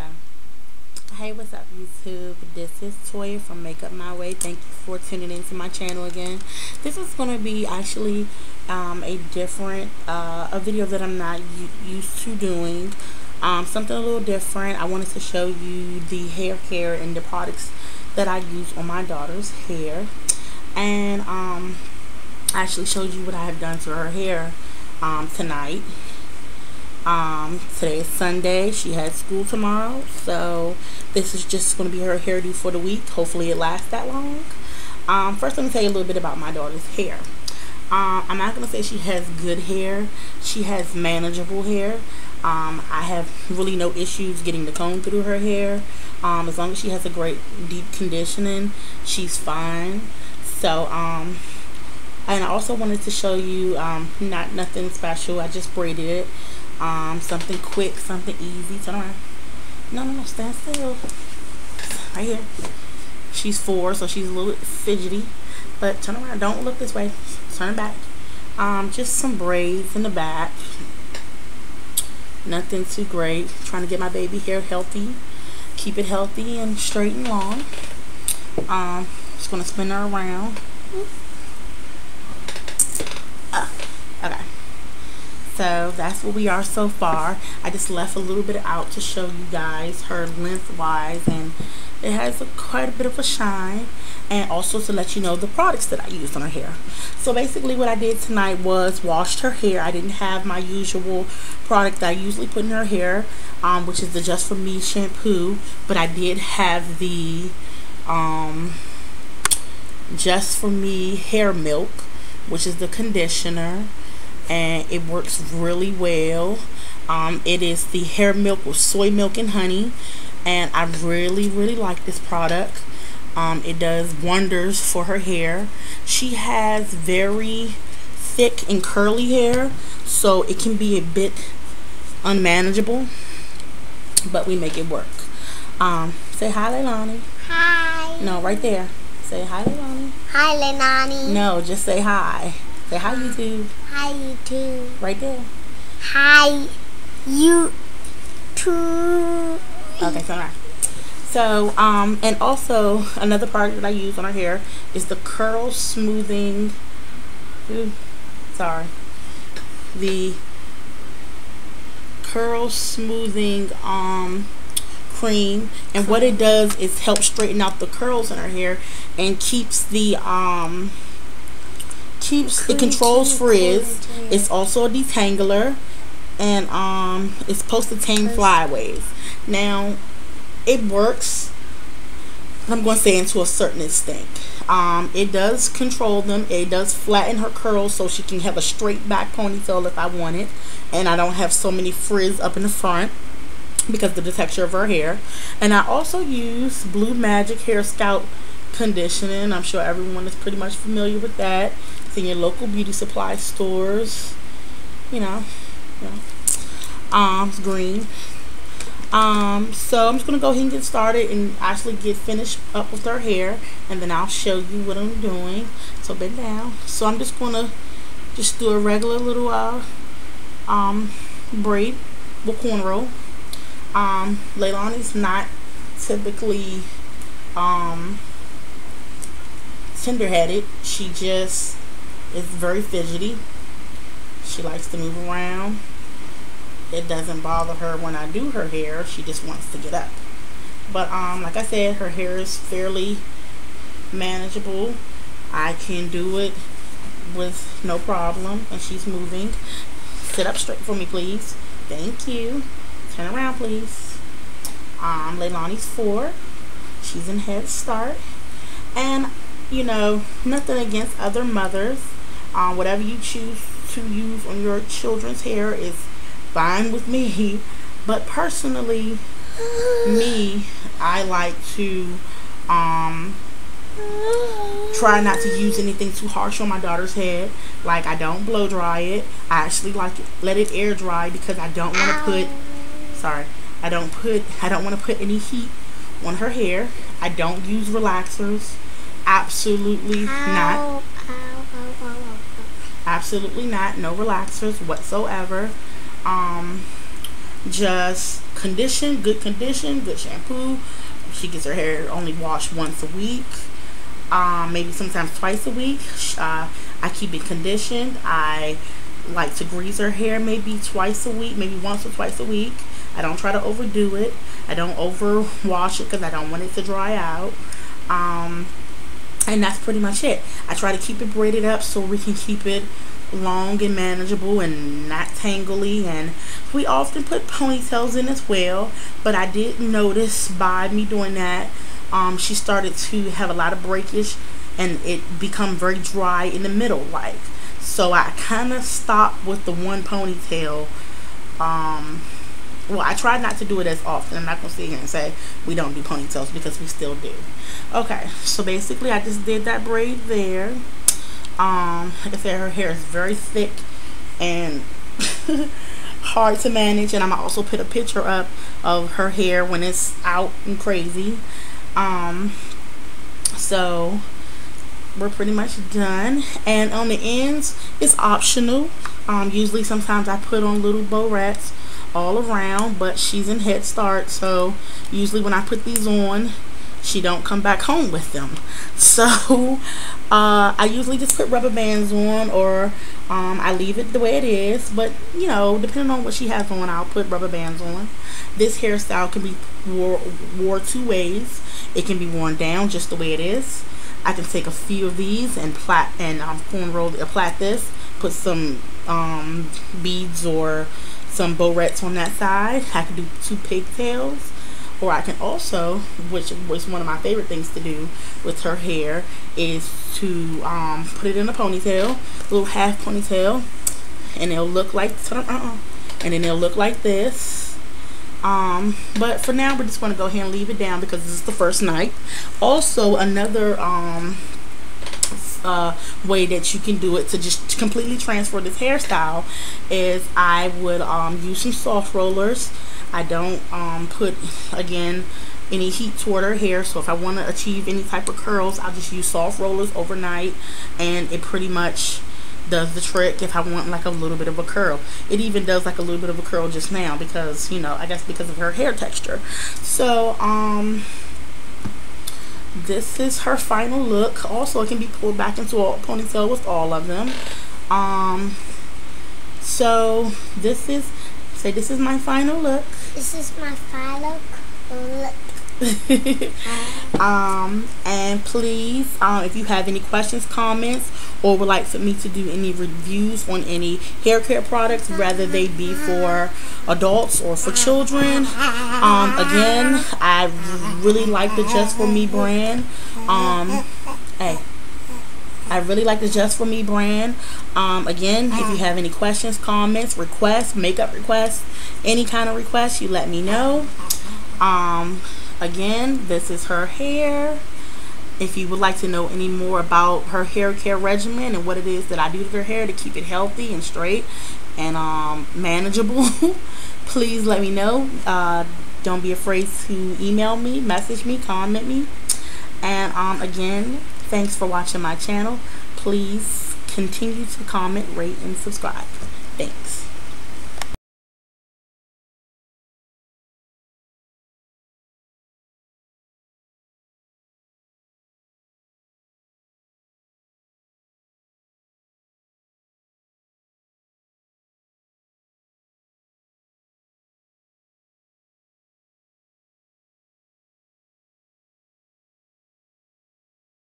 Okay. Hey, what's up, YouTube? This is Toya from Makeup My Way. Thank you for tuning into my channel again. This is going to be actually a different a video that I'm not used to doing. Something a little different. I wanted to show you the hair care and the products that I use on my daughter's hair, and I actually showed you what I have done to her hair tonight. Today is Sunday. She has school tomorrow, so this is just going to be her hairdo for the week. Hopefully it lasts that long. First, let me tell you a little bit about my daughter's hair. I'm not going to say she has good hair. She has manageable hair. I have really no issues getting the comb through her hair. As long as she has a great deep conditioning, she's fine. So, and I also wanted to show you, nothing special. I just braided it. Something quick, something easy. Turn around. No, stand still. Right here. She's 4, so she's a little fidgety. But turn around. Don't look this way. Turn back. Just some braids in the back. Nothing too great. Trying to get my baby hair healthy. Keep it healthy and straight and long. Just gonna spin her around. Okay. So that's what we are so far. I just left a little bit out to show you guys her lengthwise, and it has quite a bit of a shine, and also to let you know the products that I used on her hair. So basically what I did tonight was washed her hair. I didn't have my usual product that I usually put in her hair, which is the Just For Me shampoo, but I did have the Just For Me hair milk, which is the conditioner, and it works really well. It is the hair milk with soy milk and honey, and I really like this product. It does wonders for her hair. She has very thick and curly hair, so it can be a bit unmanageable, but we make it work. Say hi, Leilani. Hi. No, right there. Say hi, Leilani. Hi, Leilani. No, just say hi. Say hi, YouTube. Hi, YouTube. Right there. Hi, YouTube. Okay, so alright. So, and also another product that I use on her hair is the curl smoothing. The curl smoothing cream, and what it does is help straighten out the curls in her hair and keeps the it controls frizz. It's also a detangler, and it's supposed to tame flyaways. Now it works, I'm going to say, into a certain extent. It does control them. It does flatten her curls so she can have a straight back ponytail if I want it, and I don't have so many frizz up in the front because of the texture of her hair. And I also use Blue Magic Hair Scout conditioning. I'm sure everyone is pretty much familiar with that. It's in your local beauty supply stores. It's green. So I'm just gonna go ahead and get started and actually get finished up with her hair, and then I'll show you what I'm doing. So bend down. So I'm just gonna do a regular little braid with cornrow. Leilani's not typically tender-headed. She just is very fidgety. She likes to move around. It doesn't bother her when I do her hair. She just wants to get up. But like I said, her hair is fairly manageable. I can do it with no problem, and she's moving. Sit up straight for me, please. Thank you. Turn around, please. Leilani's 4. She's in Head Start, and nothing against other mothers. Whatever you choose to use on your children's hair is fine with me, but personally, I like to try not to use anything too harsh on my daughter's head. Like, I don't blow dry it. I actually let it air dry because I don't want to put I don't want to put any heat on her hair. I don't use relaxers. Absolutely not. Absolutely not. No relaxers whatsoever. just condition, good shampoo. She gets her hair only washed once a week, maybe sometimes twice a week. I keep it conditioned. I like to grease her hair maybe twice a week, maybe once or twice a week. I don't try to overdo it. I don't over wash it because I don't want it to dry out. And that's pretty much it. I try to keep it braided up so we can keep it long and manageable and not tangly. And we often put ponytails in as well, but I did notice by me doing that, she started to have a lot of breakage and it become very dry in the middle, like. So I kind of stopped with the one ponytail. Well, I try not to do it as often. I'm not going to sit here and say we don't do ponytails, because we still do. Okay, so basically I just did that braid there. Like I said, her hair is very thick and hard to manage. And I'm going to also put a picture up of her hair when it's out and crazy. So we're pretty much done. And on the ends, it's optional. Usually sometimes I put on little barrettes all around, but she's in Head Start, so usually when I put these on, she don't come back home with them. So I usually just put rubber bands on, or I leave it the way it is. But you know, depending on what she has on, I'll put rubber bands on. This hairstyle can be wore two ways. It can be worn down just the way it is. I can take a few of these and plait this, put some beads or some barrettes on that side. I can do two pigtails, or I can also, which was one of my favorite things to do with her hair, is to put it in a ponytail, a little half ponytail, and it'll look like and then it'll look like this. But for now, we're just going to go ahead and leave it down because this is the first night. Also, another way that you can do it to just completely transfer this hairstyle is I would use some soft rollers. I don't put, again, any heat toward her hair, so if I want to achieve any type of curls, I'll just use soft rollers overnight, and it pretty much does the trick if I want like a little bit of a curl. It even does like a little bit of a curl just now because, you know, I guess because of her hair texture. So this is her final look. Also, it can be pulled back into a ponytail with all of them. So this is my final look. This is my final look. And please, if you have any questions, comments, or would like for me to do any reviews on any hair care products, whether they be for adults or for children, again, I really like the Just For Me brand. I really like the Just For Me brand. Again, if you have any questions, comments, requests, makeup requests, any kind of requests, you let me know. Again, this is her hair. If you would like to know any more about her hair care regimen and what it is that I do to her hair to keep it healthy and straight and manageable, please let me know. Don't be afraid to email me, message me, comment me. And again, thanks for watching my channel. Please continue to comment, rate, and subscribe. Thanks.